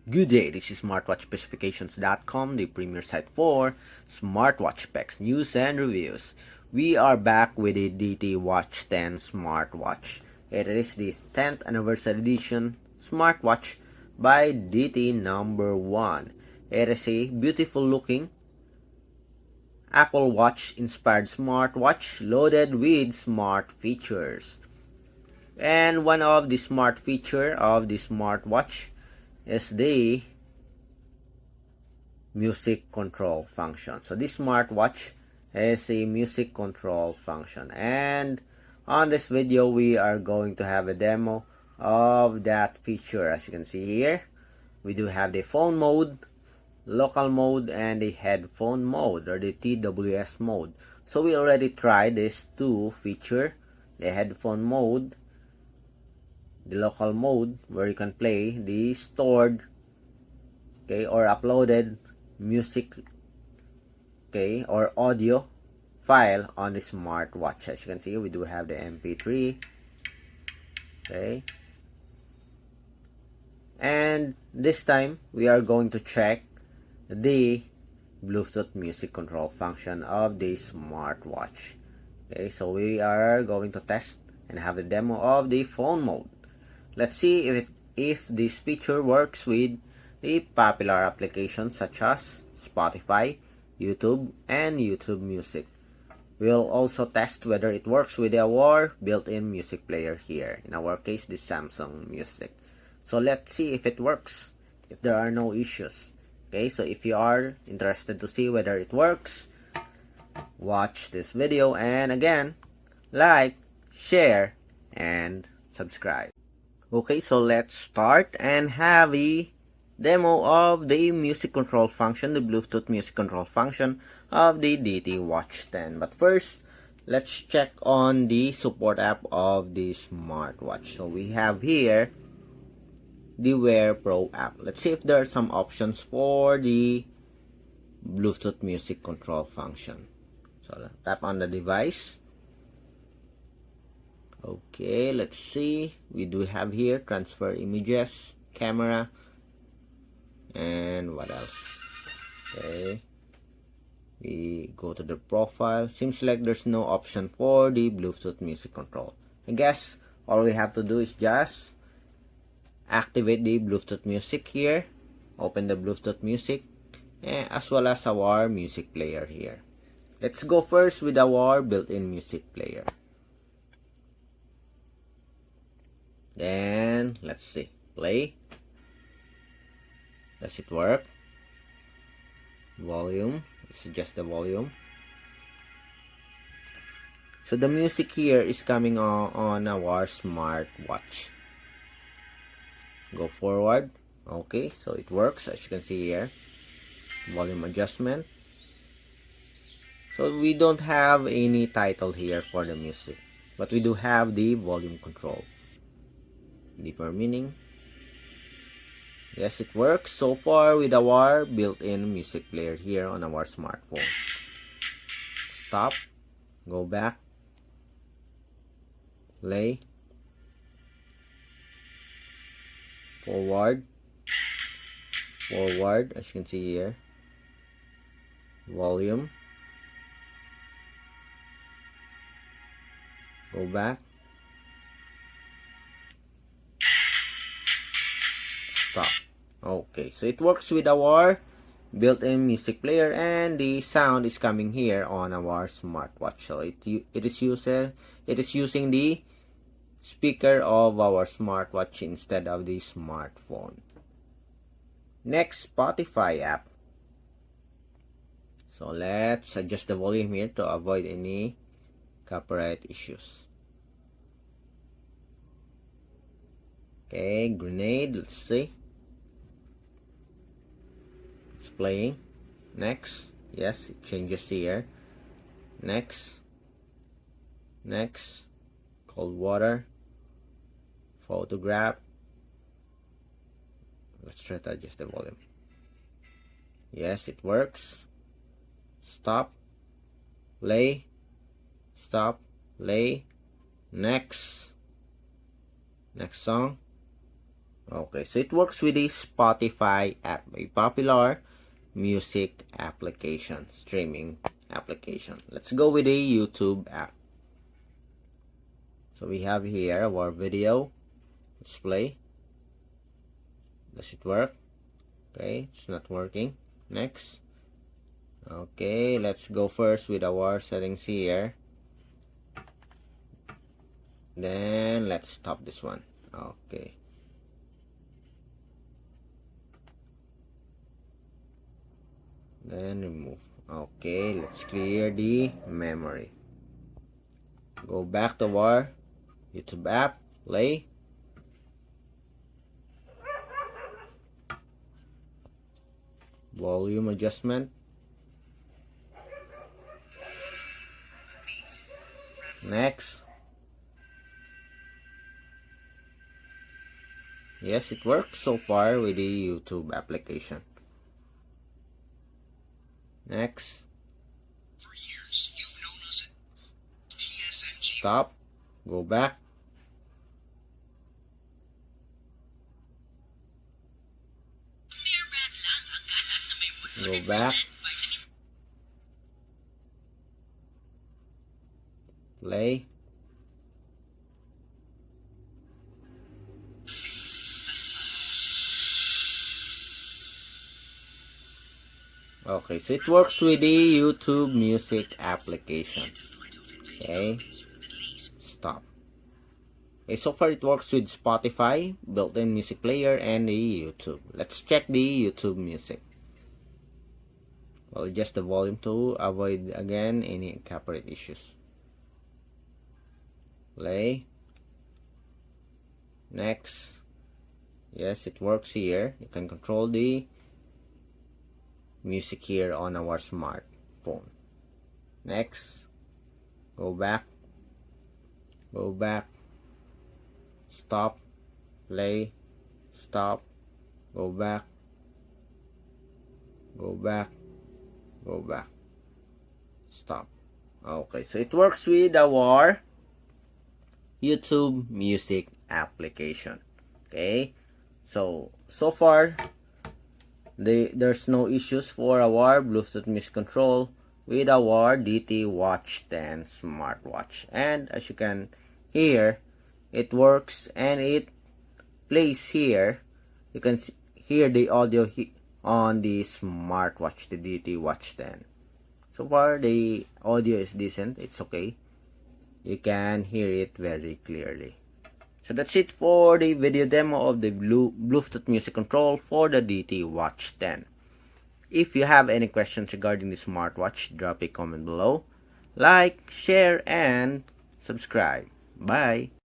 Good day, this is smartwatchspecifications.com, the premier site for smartwatch specs, news, and reviews. We are back with the DT Watch 10 smartwatch. It is the 10th anniversary edition smartwatch by DT number 1. It is a beautiful looking Apple Watch inspired smartwatch loaded with smart features. And one of the smart feature of the smartwatch is the music control function. So this smartwatch has a music control function, and on this video we are going to have a demo of that feature. As you can see here, we do have the phone mode, local mode, and the headphone mode, or the TWS mode. So we already tried these two feature, the headphone mode, the local mode, where you can play the stored or uploaded music or audio file on the smartwatch. As you can see, we do have the MP3, and this time we are going to check the Bluetooth music control function of the smartwatch. So we are going to test and have a demo of the phone mode. Let's see if this feature works with the popular applications such as Spotify, YouTube, and YouTube Music. We'll also test whether it works with our built-in music player here, in our case the Samsung Music. So let's see if it works, if there are no issues. So if you are interested to see whether it works, watch this video, and again, like, share, and subscribe. So let's start and have a demo of the music control function, the Bluetooth music control function of the DT Watch 10. But first, let's check on the support app of the smartwatch. So we have here the Wear Pro app. Let's see if there are some options for the Bluetooth music control function. So tap on the device. Let's see. We do have here transfer images, camera, and what else? We go to the profile. Seems like there's no option for the Bluetooth music control. I guess all we have to do is just activate the Bluetooth music here, open the Bluetooth music, as well as our music player here. Let's go first with our built-in music player. Then let's see, play. Does it work? Volume, let's adjust the volume. So the music here is coming on our smartwatch. Go forward. So it works, as you can see here. Volume adjustment. So we don't have any title here for the music, but we do have the volume control. Deeper meaning. Yes, it works so far with our built-in music player here on our smartphone. Stop. Go back. Play. Forward. Forward, as you can see here. Volume. Go back. Stop. So it works with our built-in music player, and the sound is coming here on our smartwatch. So it is using the speaker of our smartwatch instead of the smartphone. Next, Spotify app. So let's adjust the volume here to avoid any copyright issues. Grenade, let's see. It's playing. Next. Yes, it changes here. Next. Cold water. Photograph. Let's try to adjust the volume. Yes, it works. Stop. Play. Stop. Play. Next song. Okay, so it works with the Spotify app, a popular music application, streaming application. Let's go with the YouTube app. So we have here our video. Let's play. Does it work? Okay, it's not working. Next. Okay, let's go first with our settings here. Then let's stop this one. Okay. Then remove. Okay, let's clear the memory. Go back to our YouTube app. Play. Volume adjustment. Next. Yes, it works so far with the YouTube application. Next. Stop. Go back. Go back. Play. Okay, so it works with the YouTube Music application. Okay, stop. Okay, so far it works with Spotify, built-in music player, and the YouTube. Let's check the YouTube Music. We'll adjust the volume to avoid again any copyright issues. Play. Next. Yes, it works here. You can control the music here on our smartphone. Next. Go back. Go back. Stop. Play. Stop. Go back. Go back. Go back. Stop. Okay, so it works with our YouTube Music application. Okay, so far there's no issues for our Bluetooth music control with our DT Watch 10 smartwatch. And as you can hear, it works and it plays here. You can hear the audio on the smartwatch, the DT Watch 10. So far the audio is decent, it's okay. You can hear it very clearly. So that's it for the video demo of the Bluetooth music control for the DT Watch 10. If you have any questions regarding the smartwatch, drop a comment below. Like, share, and subscribe. Bye!